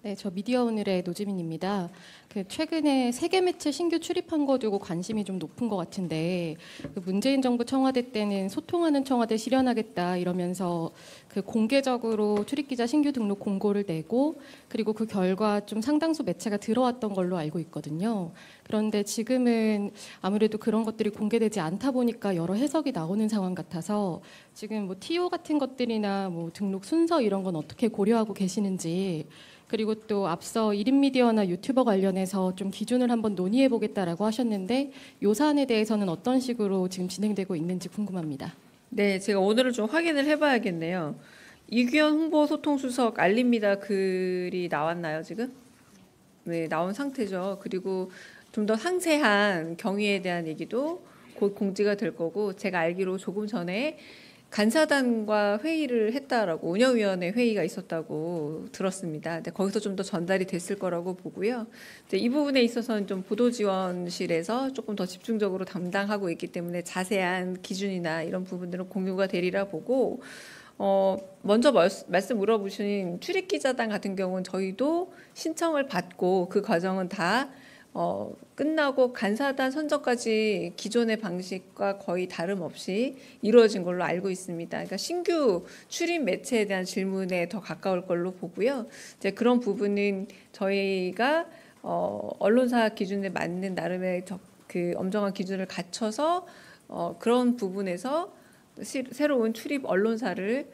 네, 저 미디어오늘의 노지민입니다. 최근에 세계 매체 신규 출입한 거 두고 관심이 좀 높은 것 같은데 문재인 정부 청와대 때는 소통하는 청와대 실현하겠다 이러면서 공개적으로 출입기자 신규 등록 공고를 내고 그리고 그 결과 좀 상당수 매체가 들어왔던 걸로 알고 있거든요. 그런데 지금은 아무래도 그런 것들이 공개되지 않다 보니까 여러 해석이 나오는 상황 같아서 지금 뭐 TO 같은 것들이나 뭐 등록 순서 이런 건 어떻게 고려하고 계시는지, 그리고 또 앞서 1인 미디어나 유튜버 관련해서 좀 기준을 한번 논의해 보겠다라고 하셨는데 요 사안에 대해서는 어떤 식으로 지금 진행되고 있는지 궁금합니다. 네, 제가 오늘은 좀 확인을 해봐야겠네요. 이규현 홍보소통수석 알립니다 글이 나왔나요, 지금? 네, 나온 상태죠. 그리고 좀 더 상세한 경위에 대한 얘기도 곧 공지가 될 거고, 제가 알기로 조금 전에 간사단과 회의를 했다라고, 운영위원회 회의가 있었다고 들었습니다. 근데 거기서 좀 더 전달이 됐을 거라고 보고요. 이제 이 부분에 있어서는 좀 보도지원실에서 조금 더 집중적으로 담당하고 있기 때문에 자세한 기준이나 이런 부분들은 공유가 되리라 보고, 먼저 말씀 물어보신 출입기자단 같은 경우는 저희도 신청을 받고 그 과정은 다 끝나고 간사단 선정까지 기존의 방식과 거의 다름없이 이루어진 걸로 알고 있습니다. 그러니까 신규 출입 매체에 대한 질문에 더 가까울 걸로 보고요. 이제 그런 부분은 저희가 언론사 기준에 맞는 나름의 그 엄정한 기준을 갖춰서 그런 부분에서 새로운 출입 언론사를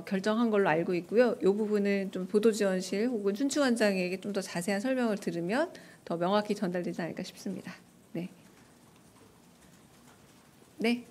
결정한 걸로 알고 있고요. 이 부분은 좀 보도지원실 혹은 춘추관장에게 좀 더 자세한 설명을 들으면 더 명확히 전달되지 않을까 싶습니다. 네. 네.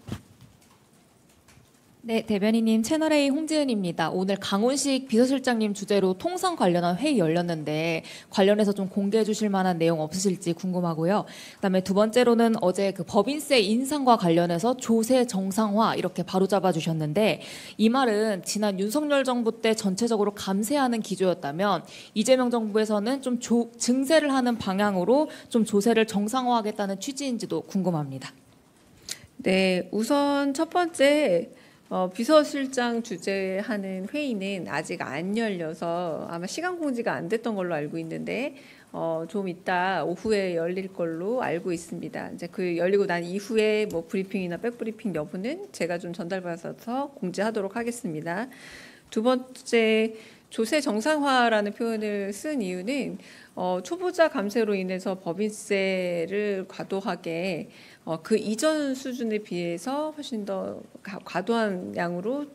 네, 대변인님 채널A 홍지은입니다. 오늘 강훈식 비서실장님 주재로 통상 관련한 회의 열렸는데 관련해서 좀 공개해 주실 만한 내용 없으실지 궁금하고요. 그다음에 두 번째로는 어제 그 법인세 인상과 관련해서 조세 정상화 이렇게 바로잡아 주셨는데 이 말은 지난 윤석열 정부 때 전체적으로 감세하는 기조였다면 이재명 정부에서는 좀 증세를 하는 방향으로 좀 조세를 정상화하겠다는 취지인지도 궁금합니다. 네, 우선 첫 번째 비서실장 주재하는 회의는 아직 안 열려서 아마 시간 공지가 안 됐던 걸로 알고 있는데 좀 이따 오후에 열릴 걸로 알고 있습니다. 이제 그 열리고 난 이후에 뭐 브리핑이나 백브리핑 여부는 제가 좀 전달받아서 공지하도록 하겠습니다. 두 번째, 조세 정상화라는 표현을 쓴 이유는 초보자 감세로 인해서 법인세를 과도하게 그 이전 수준에 비해서 훨씬 더 과도한 양으로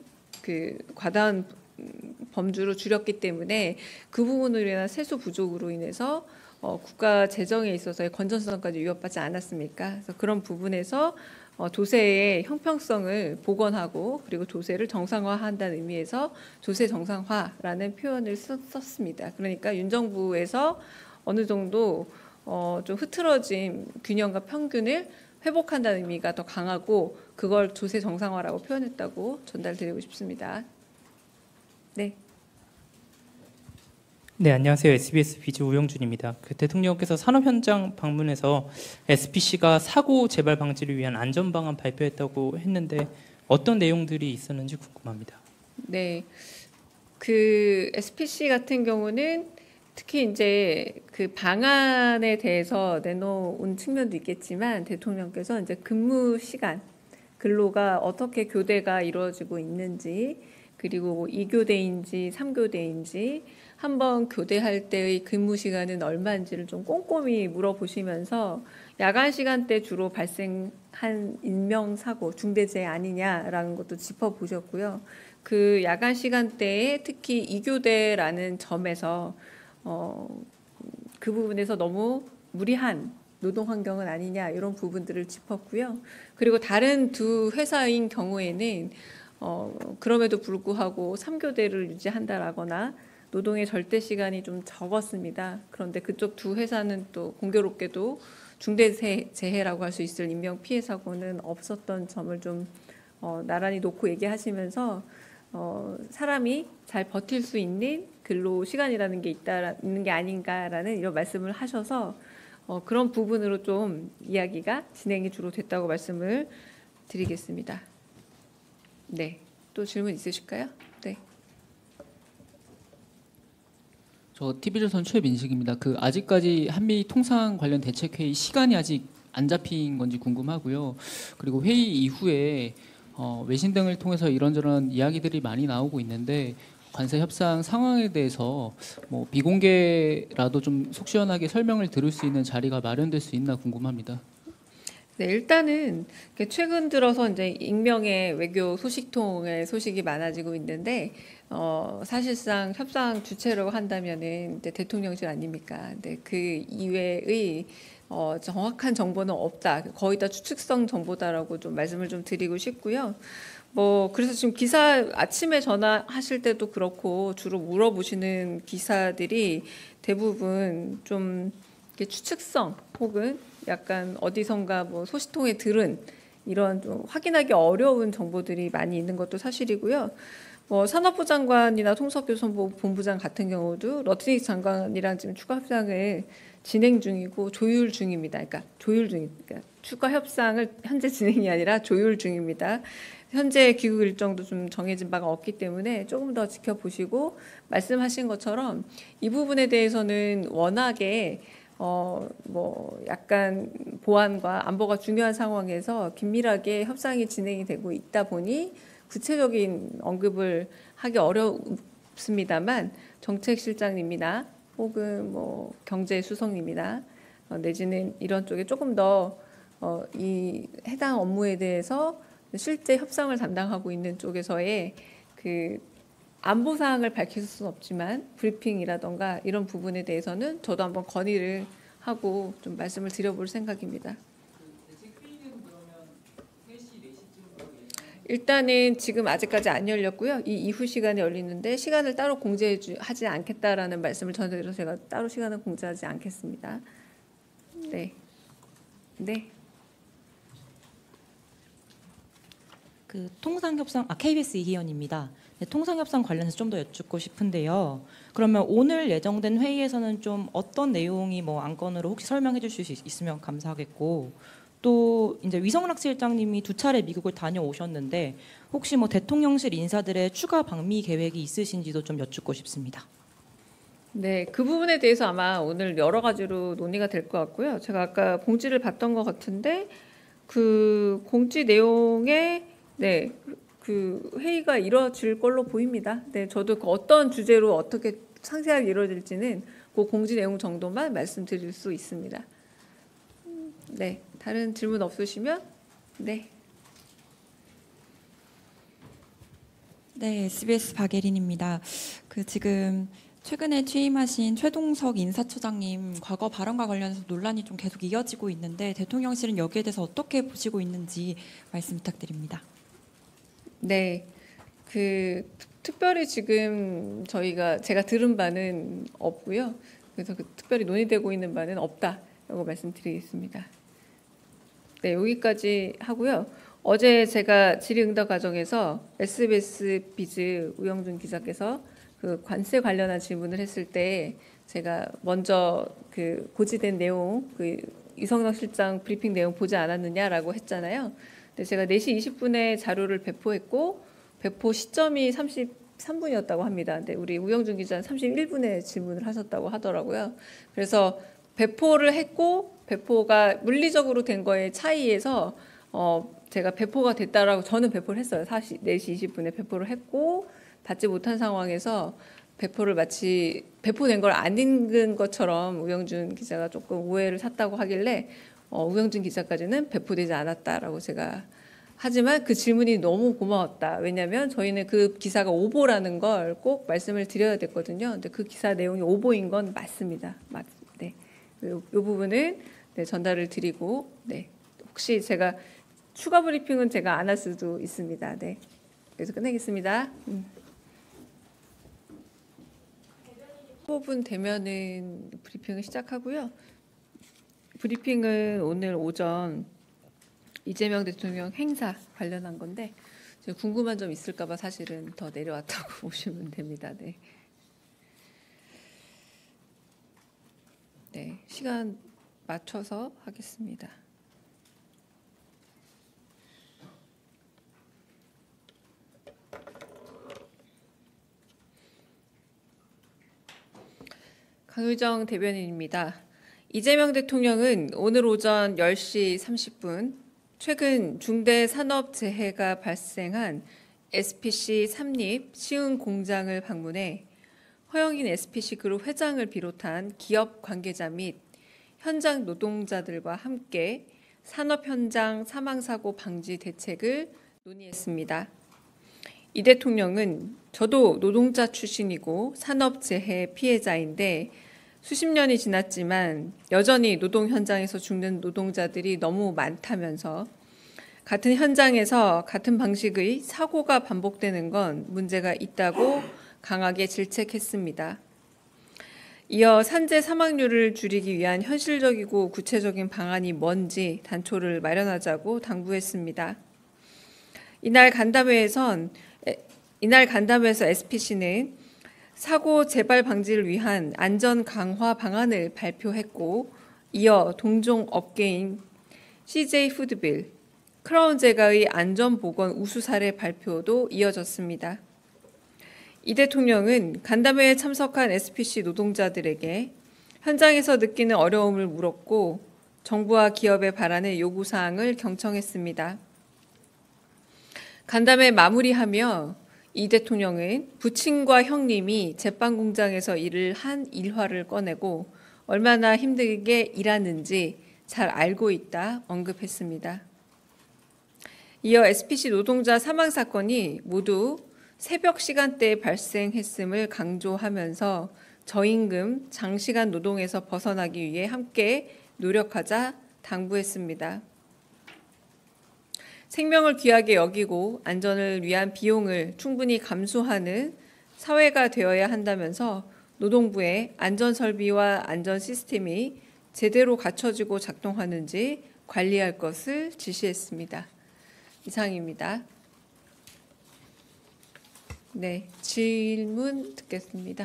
그 과다한 범주로 줄였기 때문에 그 부분으로 인한 세수 부족으로 인해서 국가 재정에 있어서의 건전성까지 위협받지 않았습니까? 그래서 그런 부분에서 조세의 형평성을 복원하고 그리고 조세를 정상화한다는 의미에서 조세 정상화라는 표현을 썼습니다. 그러니까 윤 정부에서 어느 정도 좀 흐트러진 균형과 평균을 회복한다는 의미가 더 강하고 그걸 조세 정상화라고 표현했다고 전달드리고 싶습니다. 네. 네, 안녕하세요. SBS 비즈 우영준입니다. 대통령께서 산업 현장 방문해서 SPC가 사고 재발 방지를 위한 안전 방안 발표했다고 했는데 어떤 내용들이 있었는지 궁금합니다. 네, 그 SPC 같은 경우는 특히 이제 그 방안에 대해서 내놓은 측면도 있겠지만 대통령께서 이제 근무 시간 근로가 어떻게 교대가 이루어지고 있는지 그리고 2교대인지 3교대인지 한번 교대할 때의 근무 시간은 얼마인지를 좀 꼼꼼히 물어보시면서 야간 시간대 주로 발생한 인명사고 중대재해 아니냐라는 것도 짚어보셨고요. 그 야간 시간대에 특히 2교대라는 점에서 그 부분에서 너무 무리한 노동 환경은 아니냐 이런 부분들을 짚었고요. 그리고 다른 두 회사인 경우에는 그럼에도 불구하고 3교대를 유지한다라거나 노동의 절대 시간이 좀 적었습니다. 그런데 그쪽 두 회사는 또 공교롭게도 중대재해라고 할 수 있을 인명 피해 사고는 없었던 점을 좀 나란히 놓고 얘기하시면서 사람이 잘 버틸 수 있는 근로 시간이라는 게 있는 게 아닌가라는 이런 말씀을 하셔서 그런 부분으로 좀 이야기가 진행이 주로 됐다고 말씀을 드리겠습니다. 네, 또 질문 있으실까요? 네. 저 TV조선 최민식입니다. 아직까지 한미 통상 관련 대책회의 시간이 아직 안 잡힌 건지 궁금하고요. 그리고 회의 이후에 외신 등을 통해서 이런저런 이야기들이 많이 나오고 있는데 관세 협상 상황에 대해서 뭐 비공개라도 좀 속 시원하게 설명을 들을 수 있는 자리가 마련될 수 있나 궁금합니다. 네, 일단은 최근 들어서 이제 익명의 외교 소식통의 소식이 많아지고 있는데 사실상 협상 주체라고 한다면은 이제 대통령실 아닙니까? 근데 그 이외의 정확한 정보는 없다. 거의 다 추측성 정보다라고 좀 말씀을 좀 드리고 싶고요. 뭐 그래서 지금 기사 아침에 전화하실 때도 그렇고 주로 물어보시는 기사들이 대부분 좀 이렇게 추측성 혹은 약간 어디선가 뭐 소식통에 들은 이런 좀 확인하기 어려운 정보들이 많이 있는 것도 사실이고요. 뭐 산업부 장관이나 통합교섭부 본부장 같은 경우도 러트닉 장관이랑 지금 추가 협상을 진행 중이고 조율 중입니다. 그러니까 추가 협상을 현재 진행이 아니라 조율 중입니다. 현재 귀국 일정도 좀 정해진 바가 없기 때문에 조금 더 지켜보시고 말씀하신 것처럼 이 부분에 대해서는 워낙에 뭐 약간 보안과 안보가 중요한 상황에서 긴밀하게 협상이 진행이 되고 있다 보니 구체적인 언급을 하기 어렵습니다만 정책실장님이나 혹은 뭐 경제수석님이나 내지는 이런 쪽에 조금 더 이 해당 업무에 대해서 실제 협상을 담당하고 있는 쪽에서의 그 안보 사항을 밝힐 수는 없지만 브리핑이라던가 이런 부분에 대해서는 저도 한번 건의를 하고 좀 말씀을 드려볼 생각입니다. 일단은 지금 아직까지 안 열렸고요. 이 이후 시간에 열리는데 시간을 따로 공지하지 않겠다라는 말씀을 전해드려서 제가 따로 시간을 공지하지 않겠습니다. 네. 네. KBS 이희연입니다. 네, 통상협상 관련해서 좀 더 여쭙고 싶은데요. 그러면 오늘 예정된 회의에서는 좀 어떤 내용이 뭐 안건으로 혹시 설명해 주실 수 있으면 감사하겠고, 또 이제 위성락 실장님이 2차례 미국을 다녀오셨는데 혹시 뭐 대통령실 인사들의 추가 방미 계획이 있으신지도 좀 여쭙고 싶습니다. 네, 그 부분에 대해서 아마 오늘 여러 가지로 논의가 될 것 같고요. 제가 아까 공지를 봤던 것 같은데 그 공지 내용에 네, 그 회의가 이루어질 걸로 보입니다. 네, 저도 그 어떤 주제로 어떻게 상세하게 이루어질지는 그 공지 내용 정도만 말씀드릴 수 있습니다. 네, 다른 질문 없으시면 네. 네, SBS 박예린입니다. 지금 최근에 취임하신 최동석 인사처장님 과거 발언과 관련해서 논란이 좀 계속 이어지고 있는데 대통령실은 여기에 대해서 어떻게 보시고 있는지 말씀 부탁드립니다. 네, 특별히 지금 제가 들은 바는 없고요. 그래서 특별히 논의되고 있는 바는 없다라고 말씀드리겠습니다. 네, 여기까지 하고요. 어제 제가 질의응답 과정에서 SBS 비즈 우영준 기자께서 그 관세 관련한 질문을 했을 때 제가 먼저 고지된 내용, 이성락 실장 브리핑 내용 보지 않았느냐라고 했잖아요. 근데 제가 4시 20분에 자료를 배포했고 배포 시점이 33분이었다고 합니다. 근데 우리 우영준 기자는 31분에 질문을 하셨다고 하더라고요. 그래서 배포를 했고 배포가 물리적으로 된 거에 차이에서 제가 배포가 됐다라고 저는 배포를 했어요. 4시 20분에 배포를 했고 받지 못한 상황에서 마치 배포된 걸 안 읽은 것처럼 우영준 기자가 조금 오해를 샀다고 하길래 우영준 기자까지는 배포되지 않았다라고 제가 하지만 그 질문이 너무 고마웠다. 왜냐하면 저희는 그 기사가 오보라는 걸 꼭 말씀을 드려야 됐거든요. 근데 그 기사 내용이 오보인 건 맞습니다. 네. 이 부분은 네, 전달을 드리고 네. 혹시 제가 추가 브리핑은 제가 안 할 수도 있습니다. 네. 그래서 끝내겠습니다. 15분 되면은 브리핑을 시작하고요. 브리핑은 오늘 오전 이재명 대통령 행사 관련한 건데 궁금한 점 있을까봐 사실은 더 내려왔다고 보시면 됩니다. 네. 네, 시간 맞춰서 하겠습니다. 강유정 대변인입니다. 이재명 대통령은 오늘 오전 10시 30분 최근 중대 산업재해가 발생한 SPC 삼립 시흥 공장을 방문해 허영인 SPC 그룹 회장을 비롯한 기업 관계자 및 현장 노동자들과 함께 산업 현장 사망사고 방지 대책을 논의했습니다. 이 대통령은 저도 노동자 출신이고 산업재해 피해자인데 수십 년이 지났지만 여전히 노동 현장에서 죽는 노동자들이 너무 많다면서 같은 현장에서 같은 방식의 사고가 반복되는 건 문제가 있다고 강하게 질책했습니다. 이어 산재 사망률을 줄이기 위한 현실적이고 구체적인 방안이 뭔지 단초를 마련하자고 당부했습니다. 이날 간담회에서 SPC는 사고 재발 방지를 위한 안전 강화 방안을 발표했고, 이어 동종 업계인 CJ푸드빌, 크라운제가의 안전보건 우수 사례 발표도 이어졌습니다. 이 대통령은 간담회에 참석한 SPC 노동자들에게 현장에서 느끼는 어려움을 물었고 정부와 기업에 바라는 요구사항을 경청했습니다. 간담회 마무리하며 이 대통령은 부친과 형님이 제빵 공장에서 일을 한 일화를 꺼내고 얼마나 힘들게 일하는지 잘 알고 있다 언급했습니다. 이어 SPC 노동자 사망 사건이 모두 새벽 시간대에 발생했음을 강조하면서 저임금, 장시간 노동에서 벗어나기 위해 함께 노력하자 당부했습니다. 생명을 귀하게 여기고 안전을 위한 비용을 충분히 감수하는 사회가 되어야 한다면서 노동부의 안전설비와 안전 시스템이 제대로 갖춰지고 작동하는지 관리할 것을 지시했습니다. 이상입니다. 네, 질문 듣겠습니다.